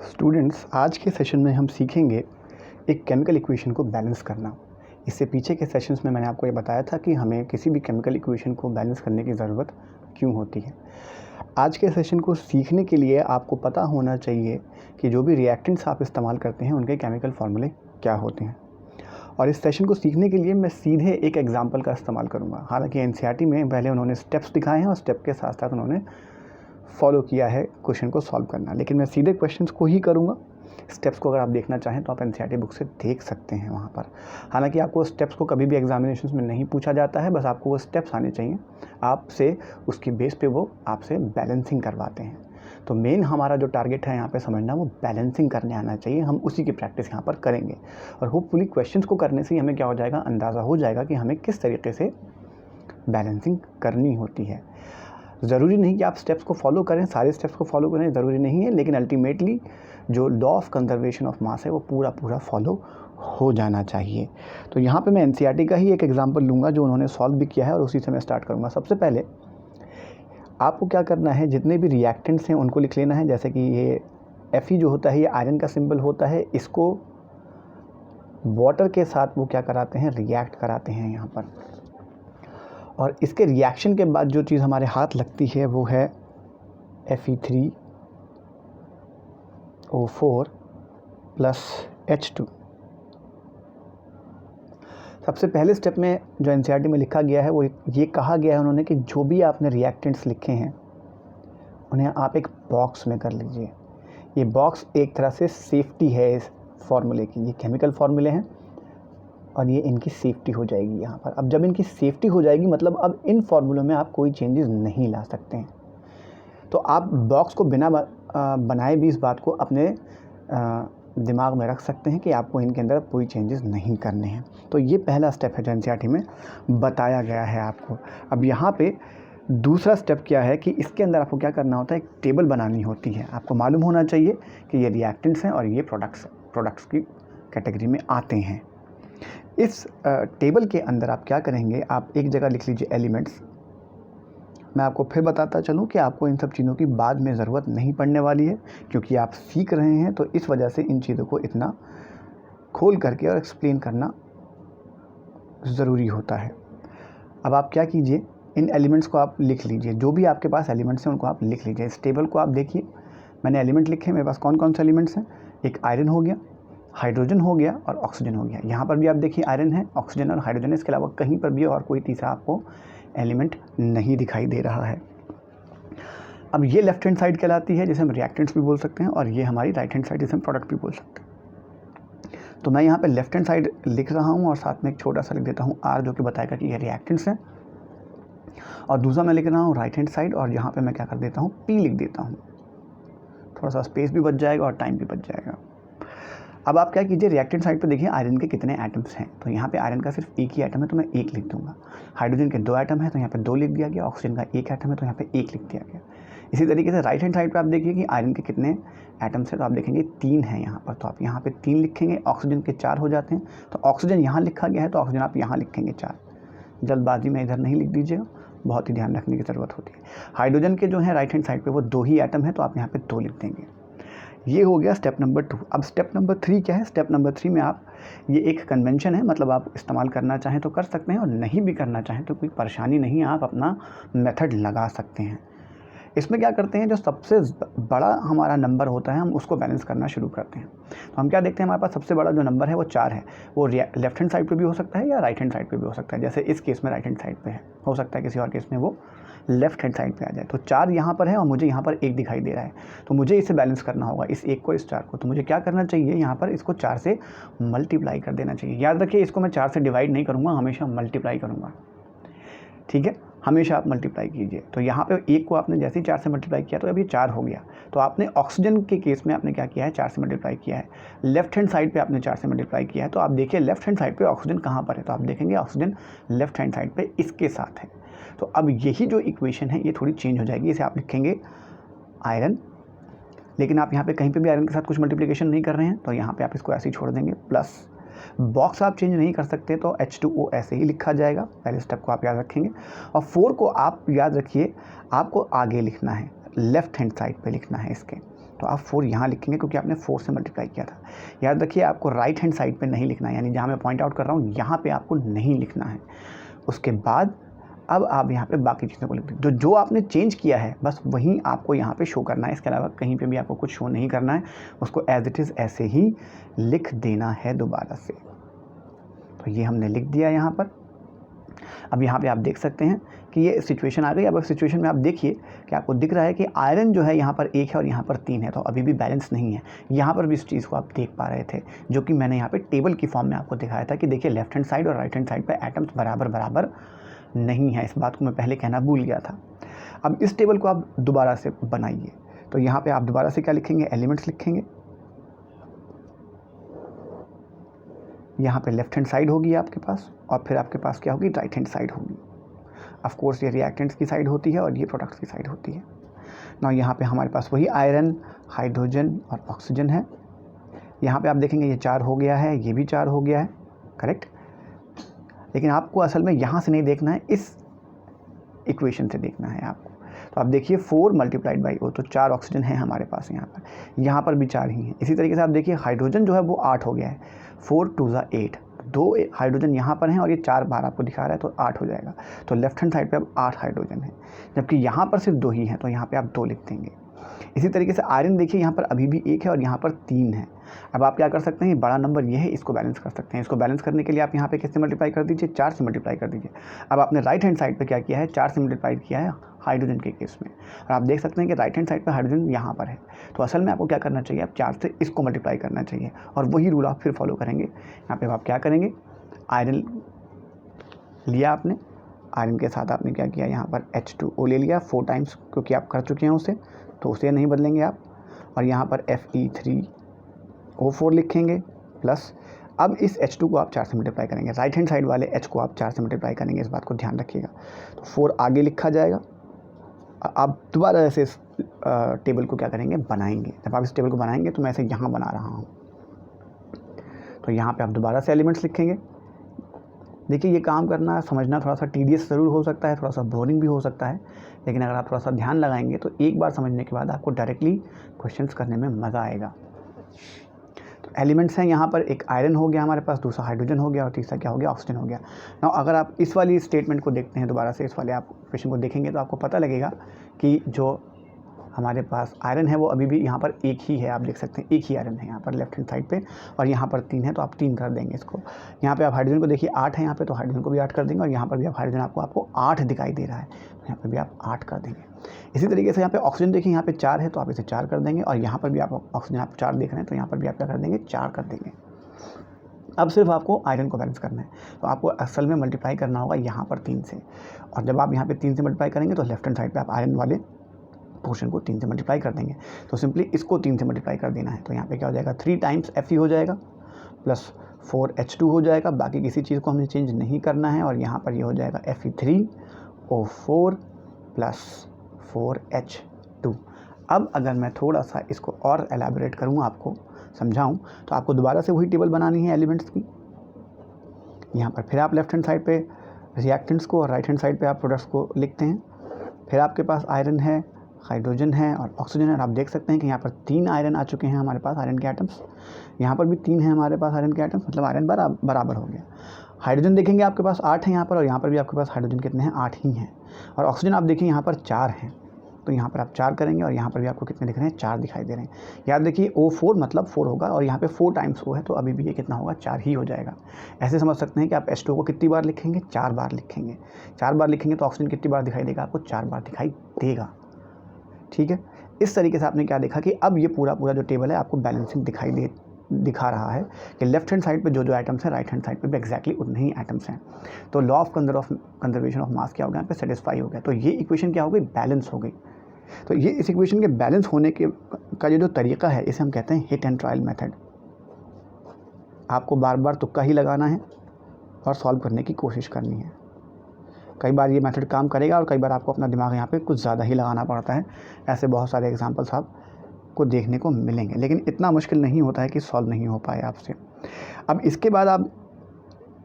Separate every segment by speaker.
Speaker 1: Students, आज के session में हम सीखेंगे एक केमिकल इक्वेशन को बैलेंस करना। इससे पीछे के सेशंस में मैंने आपको ये बताया था कि हमें किसी भी केमिकल इक्वेशन को बैलेंस करने की ज़रूरत क्यों होती है। आज के सेशन को सीखने के लिए आपको पता होना चाहिए कि जो भी रिएक्टेंट्स आप इस्तेमाल करते हैं उनके केमिकल फार्मूले क्या होते हैं। और इस सेशन को सीखने के लिए मैं सीधे एक एग्जाम्पल का इस्तेमाल करूँगा। हालांकि एनसीईआरटी में पहले उन्होंने स्टेप्स दिखाए हैं और स्टेप के साथ साथ उन्होंने फॉलो किया है क्वेश्चन को सॉल्व करना, लेकिन मैं सीधे क्वेश्चंस को ही करूँगा। स्टेप्स को अगर आप देखना चाहें तो आप एनसीईआरटी बुक से देख सकते हैं वहाँ पर। हालांकि आपको स्टेप्स को कभी भी एग्जामिनेशंस में नहीं पूछा जाता है, बस आपको वो स्टेप्स आने चाहिए आपसे, उसकी बेस पे वो आपसे बैलेंसिंग करवाते हैं। तो मेन हमारा जो टारगेट है यहाँ पे समझना, वो बैलेंसिंग करने आना चाहिए। हम उसी की प्रैक्टिस यहाँ पर करेंगे और होपफुली क्वेश्चंस को करने से हमें क्या हो जाएगा, अंदाज़ा हो जाएगा कि हमें किस तरीके से बैलेंसिंग करनी होती है। ज़रूरी नहीं कि आप स्टेप्स को फॉलो करें, सारे स्टेप्स को फॉलो करें, ज़रूरी नहीं है, लेकिन अल्टीमेटली जो law of conservation of mass है वो पूरा फॉलो हो जाना चाहिए। तो यहाँ पे मैं एनसीईआरटी का ही एक एग्जांपल लूँगा जो उन्होंने सॉल्व भी किया है और उसी से मैं स्टार्ट करूँगा। सबसे पहले आपको क्या करना है, जितने भी रिएक्टेंट्स हैं उनको लिख लेना है। जैसे कि ये Fe जो होता है, ये आयरन का सिंबल होता है। इसको वाटर के साथ वो क्या कराते हैं, रिएक्ट कराते हैं यहाँ पर। और इसके रिएक्शन के बाद जो चीज़ हमारे हाथ लगती है वो है Fe3O4 प्लस H2। सबसे पहले स्टेप में जो एनसीईआरटी में लिखा गया है वो ये कहा गया है उन्होंने कि जो भी आपने रिएक्टेंट्स लिखे हैं उन्हें आप एक बॉक्स में कर लीजिए। ये बॉक्स एक तरह से सेफ्टी है इस फार्मूले की। ये केमिकल फार्मूले हैं और ये इनकी सेफ्टी हो जाएगी यहाँ पर। अब जब इनकी सेफ्टी हो जाएगी मतलब अब इन फार्मूलों में आप कोई चेंजेस नहीं ला सकते हैं। तो आप बॉक्स को बिना बनाए भी इस बात को अपने दिमाग में रख सकते हैं कि आपको इनके अंदर कोई चेंजेस नहीं करने हैं। तो ये पहला स्टेप है जो एनसीईआरटी में बताया गया है आपको। अब यहाँ पे दूसरा स्टेप क्या है कि इसके अंदर आपको क्या करना होता है, एक टेबल बनानी होती है। आपको मालूम होना चाहिए कि ये रिएक्टेंट्स हैं और ये प्रोडक्ट्स की कैटेगरी में आते हैं। इस टेबल के अंदर आप क्या करेंगे, आप एक जगह लिख लीजिए एलिमेंट्स। मैं आपको फिर बताता चलूँ कि आपको इन सब चीज़ों की बाद में ज़रूरत नहीं पड़ने वाली है, क्योंकि आप सीख रहे हैं, तो इस वजह से इन चीज़ों को इतना खोल करके और एक्सप्लेन करना ज़रूरी होता है। अब आप क्या कीजिए, इन एलिमेंट्स को आप लिख लीजिए। जो भी आपके पास एलिमेंट्स हैं उनको आप लिख लीजिए। इस टेबल को आप देखिए, मैंने एलिमेंट लिखे, मेरे पास कौन कौन से एलिमेंट्स हैं। एक आयरन हो गया, हाइड्रोजन हो गया और ऑक्सीजन हो गया। यहाँ पर भी आप देखिए आयरन है, ऑक्सीजन और हाइड्रोजन है। इसके अलावा कहीं पर भी और कोई तीसरा आपको एलिमेंट नहीं दिखाई दे रहा है। अब ये लेफ्ट हैंड साइड कहलाती है, जिसे हम रिएक्टेंट्स भी बोल सकते हैं, और ये हमारी राइट हैंड साइड, जिसे हम प्रोडक्ट भी बोल सकते हैं। तो मैं यहाँ पे लेफ्ट हैंड साइड लिख रहा हूँ और साथ में एक छोटा सा लिख देता हूँ R, जो कि बताएगा कि ये रिएक्टेंट्स हैं। और दूसरा मैं लिख रहा हूँ राइट हैंड साइड और यहाँ पर मैं क्या कर देता हूँ, P लिख देता हूँ। थोड़ा सा स्पेस भी बच जाएगा और टाइम भी बच जाएगा। अब आप क्या कीजिए, रिएक्टेंट साइड पे देखिए आयरन के कितने एटम्स हैं। तो यहाँ पे आयरन का सिर्फ एक ही एटम है, तो मैं 1 लिख दूंगा। हाइड्रोजन के 2 एटम है, तो यहाँ पे 2 लिख दिया गया। ऑक्सीजन का 1 एटम है, तो यहाँ पे 1 लिख दिया गया। इसी तरीके से राइट हैंड साइड पे आप देखिए कि आयरन के कितने एटम्स हैं, तो आप देखेंगे 3 हैं यहाँ पर, तो आप यहाँ पे 3 लिखेंगे। ऑक्सीजन के 4 हो जाते हैं, तो ऑक्सीजन यहाँ लिखा गया है, तो ऑक्सीजन आप यहाँ लिखेंगे 4। जल्दबाजी में इधर नहीं लिख दीजिएगा, बहुत ही ध्यान रखने की ज़रूरत होती है। हाइड्रोजन के जो है राइट हैंड साइड पर वो 2 ही एटम है, तो आप यहाँ पर 2 लिख देंगे। ये हो गया स्टेप नंबर 2। अब स्टेप नंबर 3 क्या है, स्टेप नंबर 3 में आप, ये एक कन्वेंशन है, मतलब आप इस्तेमाल करना चाहें तो कर सकते हैं और नहीं भी करना चाहें तो कोई परेशानी नहीं है, आप अपना मेथड लगा सकते हैं। इसमें क्या करते हैं, जो सबसे बड़ा हमारा नंबर होता है हम उसको बैलेंस करना शुरू करते हैं। तो हम क्या देखते हैं, हमारे पास सबसे बड़ा जो नंबर है वो 4 है। वो लेफ्ट हैंड साइड पे भी हो सकता है या राइट हैंड साइड पे भी हो सकता है। जैसे इस केस में राइट हैंड साइड पे है, हो सकता है किसी और केस में वो लेफ्ट हैंड साइड पे आ जाए। तो 4 यहाँ पर है और मुझे यहाँ पर 1 दिखाई दे रहा है, तो मुझे इसे बैलेंस करना होगा, इस 1 को, इस 4 को। तो मुझे क्या करना चाहिए, यहाँ पर इसको 4 से मल्टीप्लाई कर देना चाहिए। याद रखिए, इसको मैं 4 से डिवाइड नहीं करूँगा, हमेशा मल्टीप्लाई करूँगा। ठीक है, हमेशा आप मल्टीप्लाई कीजिए। तो यहाँ पे 1 को आपने जैसे ही 4 से मल्टीप्लाई किया तो अब ये 4 हो गया। तो आपने ऑक्सीजन के केस में आपने क्या किया है, 4 से मल्टीप्लाई किया है। लेफ्ट हैंड साइड पे आपने 4 से मल्टीप्लाई किया है। तो आप देखिए लेफ्ट हैंड साइड पे ऑक्सीजन कहाँ पर है, तो आप देखेंगे ऑक्सीजन लेफ्ट हैंड साइड पे इसके साथ है। तो अब यही जो इक्वेशन है ये थोड़ी चेंज हो जाएगी। इसे आप लिखेंगे आयरन, लेकिन आप यहाँ पे कहीं पे भी आयरन के साथ कुछ मल्टीप्लिकेशन नहीं कर रहे हैं, तो यहाँ पे आप इसको ऐसे ही छोड़ देंगे। प्लस बॉक्स आप चेंज नहीं कर सकते, तो H2O ऐसे ही लिखा जाएगा। पहले स्टेप को आप याद रखेंगे। और 4 को आप याद रखिए, आपको आगे लिखना है, लेफ्ट हैंड साइड पे लिखना है इसके। तो आप 4 यहाँ लिखेंगे क्योंकि आपने 4 से मल्टीप्लाई किया था। याद रखिए आपको राइट हैंड साइड पे नहीं लिखना है, यानी जहाँ मैं पॉइंट आउट कर रहा हूँ यहाँ पे आपको नहीं लिखना है। उसके बाद अब आप यहाँ पे बाकी चीज़ों को लिख दें, जो आपने चेंज किया है बस वहीं आपको यहाँ पे शो करना है। इसके अलावा कहीं पे भी आपको कुछ शो नहीं करना है, उसको एज इट इज़ ऐसे ही लिख देना है दोबारा से। तो ये हमने लिख दिया यहाँ पर। अब यहाँ पे आप देख सकते हैं कि ये सिचुएशन आ गई। अब सिचुएशन में आप देखिए कि आपको दिख रहा है कि आयरन जो है यहाँ पर 1 है और यहाँ पर 3 है, तो अभी भी बैलेंस नहीं है। यहाँ पर भी इस चीज़ को आप देख पा रहे थे, जो कि मैंने यहाँ पे टेबल की फॉर्म में आपको दिखाया था कि देखिए लेफ्ट हैंड साइड और राइट हैंड साइड पे एटम्स बराबर बराबर नहीं है। इस बात को मैं पहले कहना भूल गया था। अब इस टेबल को आप दोबारा से बनाइए। तो यहाँ पे आप दोबारा से क्या लिखेंगे, एलिमेंट्स लिखेंगे। यहाँ पे लेफ्ट हैंड साइड होगी आपके पास और फिर आपके पास क्या होगी, राइट हैंड साइड होगी। ऑफ कोर्स ये रिएक्टेंट्स की साइड होती है और ये प्रोडक्ट्स की साइड होती है। ना यहाँ पे हमारे पास वही आयरन, हाइड्रोजन और ऑक्सीजन है। यहाँ पे आप देखेंगे ये 4 हो गया है, ये भी 4 हो गया है, करेक्ट। लेकिन आपको असल में यहाँ से नहीं देखना है, इस इक्वेशन से देखना है आपको। तो आप देखिए 4 मल्टीप्लाइड बाई O, तो 4 ऑक्सीजन है हमारे पास यहाँ पर भी 4 ही हैं। इसी तरीके से आप देखिए हाइड्रोजन जो है वो 8 हो गया है, 4 2 8, 2 हाइड्रोजन यहाँ पर हैं और ये 4 बार आपको दिखा रहा है, तो 8 हो जाएगा। तो लेफ्ट हैंड साइड पे अब 8 हाइड्रोजन है, जबकि यहाँ पर सिर्फ 2 ही हैं, तो यहाँ पे आप 2 लिख देंगे। इसी तरीके से आयरन देखिए यहाँ पर अभी भी 1 है और यहाँ पर 3 है। अब आप क्या कर सकते हैं, बड़ा नंबर ये है, इसको बैलेंस कर सकते हैं। इसको बैलेंस करने के लिए आप यहाँ पे किससे मल्टीप्लाई कर दीजिए, 4 से मल्टीप्लाई कर दीजिए। अब आपने राइट हैंड साइड पे क्या किया है, 4 से मल्टीप्लाई किया है हाइड्रोजन के केस में, और आप देख सकते हैं कि राइट हैंड साइड पे हाइड्रोजन यहाँ पर है। तो असल में आपको क्या करना चाहिए, आप 4 से इसको मल्टीप्लाई करना चाहिए और वही रूल आप फिर फॉलो करेंगे। यहाँ पे आप क्या करेंगे, आयरन लिया आपने, आयरन के साथ आपने क्या किया, यहाँ पर H2O ले लिया 4 टाइम्स, क्योंकि आप कर चुके हैं उसे, तो उसे नहीं बदलेंगे आप। और यहाँ पर Fe3O4 लिखेंगे प्लस, अब इस H2 को आप 4 से मल्टीप्लाई करेंगे, राइट हैंड साइड वाले H को आप 4 से मल्टीप्लाई करेंगे, इस बात को ध्यान रखिएगा। तो 4 आगे लिखा जाएगा। आप दोबारा ऐसे इस टेबल को क्या करेंगे, बनाएंगे। जब आप इस टेबल को बनाएंगे तो मैं ऐसे यहाँ बना रहा हूँ, तो यहाँ पे आप दोबारा से एलिमेंट्स लिखेंगे। देखिए ये काम करना, समझना थोड़ा सा टीडियस ज़रूर हो सकता है, थोड़ा सा बोरिंग भी हो सकता है, लेकिन अगर आप थोड़ा सा ध्यान लगाएंगे तो एक बार समझने के बाद आपको डायरेक्टली क्वेश्चंस करने में मज़ा आएगा। तो एलिमेंट्स हैं यहाँ पर, एक आयरन हो गया हमारे पास, दूसरा हाइड्रोजन हो गया और तीसरा क्या हो गया, ऑक्सीजन हो गया। ना अगर आप इस वाली स्टेटमेंट को देखते हैं दोबारा से, इस वाले आप क्वेश्चन को देखेंगे तो आपको पता लगेगा कि जो हमारे पास आयरन है वो अभी भी यहाँ पर 1 ही है। आप देख सकते हैं 1 ही आयरन है यहाँ पर लेफ्ट हैंड साइड पे, और यहाँ पर 3 है, तो आप 3 कर देंगे इसको। यहाँ पे आप हाइड्रोजन को देखिए 8 है यहाँ पे, तो हाइड्रोजन को भी 8 कर देंगे, और यहाँ पर भी आप हाइड्रोजन आपको 8 दिखाई दे रहा है, तो यहाँ पर भी आप 8 कर देंगे। इसी तरीके से यहाँ पे ऑक्सीजन देखिए, यहाँ पे 4 है, तो आप इसे 4 कर देंगे, और यहाँ पर भी आप ऑक्सीजन आप 4 देख रहे हैं, तो यहाँ पर भी आप क्या कर देंगे, 4 कर देंगे। अब सिर्फ आपको आयरन को बैलेंस करना है, तो आपको असल में मल्टीप्लाई करना होगा यहाँ पर 3 से, और जब आप यहाँ पे 3 से मल्टीप्लाई करेंगे तो लेफ्ट हैंड साइड पे आप आयरन वाले पोर्शन को 3 से मल्टीप्लाई कर देंगे। तो सिंपली इसको 3 से मल्टीप्लाई कर देना है, तो यहाँ पे क्या हो जाएगा, 3 टाइम्स Fe हो जाएगा प्लस 4H2 हो जाएगा। बाकी किसी चीज़ को हमें चेंज नहीं करना है, और यहाँ पर ये हो जाएगा Fe3O4 प्लस 4H2। अब अगर मैं थोड़ा सा इसको और एलैबोरेट करूँ, आपको समझाऊँ, तो आपको दोबारा से वही टेबल बनानी है एलिमेंट्स की। यहाँ पर फिर आप लेफ्ट हैंड साइड पे रिएक्टेंट्स को और राइट हैंड साइड पे आप प्रोडक्ट्स को लिखते हैं। फिर आपके पास आयरन है, हाइड्रोजन है और ऑक्सीजन है, और आप देख सकते हैं कि यहाँ पर 3 आयरन आ चुके हैं हमारे पास, आयरन के एटम्स। यहाँ पर भी 3 है हमारे पास आयरन के एटम्स, मतलब आयरन बराबर हो गया। हाइड्रोजन देखेंगे आपके पास 8 है यहाँ पर, और यहाँ पर भी आपके पास हाइड्रोजन कितने हैं, 8 ही हैं। और ऑक्सीजन आप देखिए यहाँ पर 4 हैं, तो यहाँ पर आप 4 करेंगे, और यहाँ पर भी आपको कितने दिख रहे हैं, 4 दिखाई दे रहे हैं। याद देखिए O4 मतलब 4 होगा, और यहाँ पे 4 टाइम्स O है, तो अभी भी ये कितना होगा, 4 ही हो जाएगा। ऐसे समझ सकते हैं कि आप H2 को कितनी बार लिखेंगे, 4 बार लिखेंगे। 4 बार लिखेंगे तो ऑक्सीजन कितनी बार दिखाई देगा, आपको 4 बार दिखाई देगा। ठीक है, इस तरीके से आपने क्या देखा कि अब ये पूरा जो टेबल है आपको बैलेंसिंग दिखा रहा है कि लेफ्ट हैंड साइड पे जो आइटम्स हैं, राइट हैंड साइड पे भी एक्जैक्टली उतने ही आइटम्स हैं। तो law of conservation of mass क्या हो गया, यहाँ पे सेटिस्फाई हो गया। तो ये इक्वेशन क्या हो गई, बैलेंस हो गई। तो ये इस इक्वेशन के बैलेंस होने का जो तरीका है, इसे हम कहते हैं हिट एंड ट्रायल मेथड। आपको बार बार तुक्का ही लगाना है और सॉल्व करने की कोशिश करनी है। कई बार ये मेथड काम करेगा और कई बार आपको अपना दिमाग यहाँ पे कुछ ज़्यादा ही लगाना पड़ता है। ऐसे बहुत सारे एग्जांपल्स आपको देखने को मिलेंगे, लेकिन इतना मुश्किल नहीं होता है कि सॉल्व नहीं हो पाए आपसे। अब इसके बाद आप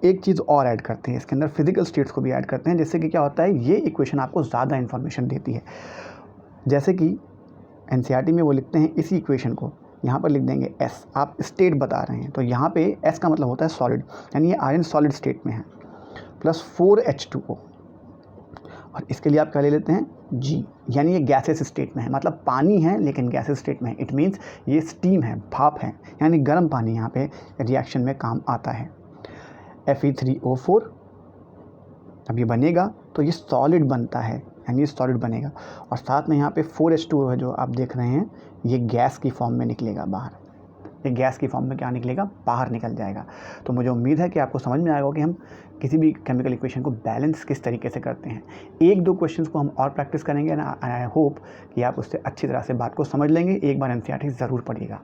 Speaker 1: एक चीज़ और ऐड करते हैं, इसके अंदर फिजिकल स्टेट्स को भी ऐड करते हैं, जिससे कि क्या होता है, ये इक्वेशन आपको ज़्यादा इन्फॉर्मेशन देती है। जैसे कि एनसीईआरटी में वो लिखते हैं इसी इक्वेशन को, यहाँ पर लिख देंगे एस, आप स्टेट बता रहे हैं तो यहाँ पे एस का मतलब होता है सॉलिड, यानी ये आयरन सॉलिड स्टेट में है, प्लस 4H2O, और इसके लिए आप क्या ले लेते हैं जी, यानी ये गैसेस स्टेट में है, मतलब पानी है लेकिन गैसेस स्टेट में है। इट मीन्स ये स्टीम है, भाप है, यानी गर्म पानी यहाँ पे रिएक्शन में काम आता है। Fe3O4, अब ये बनेगा तो ये सॉलिड बनता है, यानी ये सॉलिड बनेगा, और साथ में यहाँ पे 4H2O है जो आप देख रहे हैं, ये गैस की फॉर्म में निकलेगा बाहर, ये गैस की फॉर्म में क्या निकलेगा, बाहर निकल जाएगा। तो मुझे उम्मीद है कि आपको समझ में आएगा कि हम किसी भी केमिकल इक्वेशन को बैलेंस किस तरीके से करते हैं। एक दो क्वेश्चंस को हम और प्रैक्टिस करेंगे ना, आई होप कि आप उससे अच्छी तरह से बात को समझ लेंगे। एक बार एनसीईआरटी ज़रूर पढ़िएगा।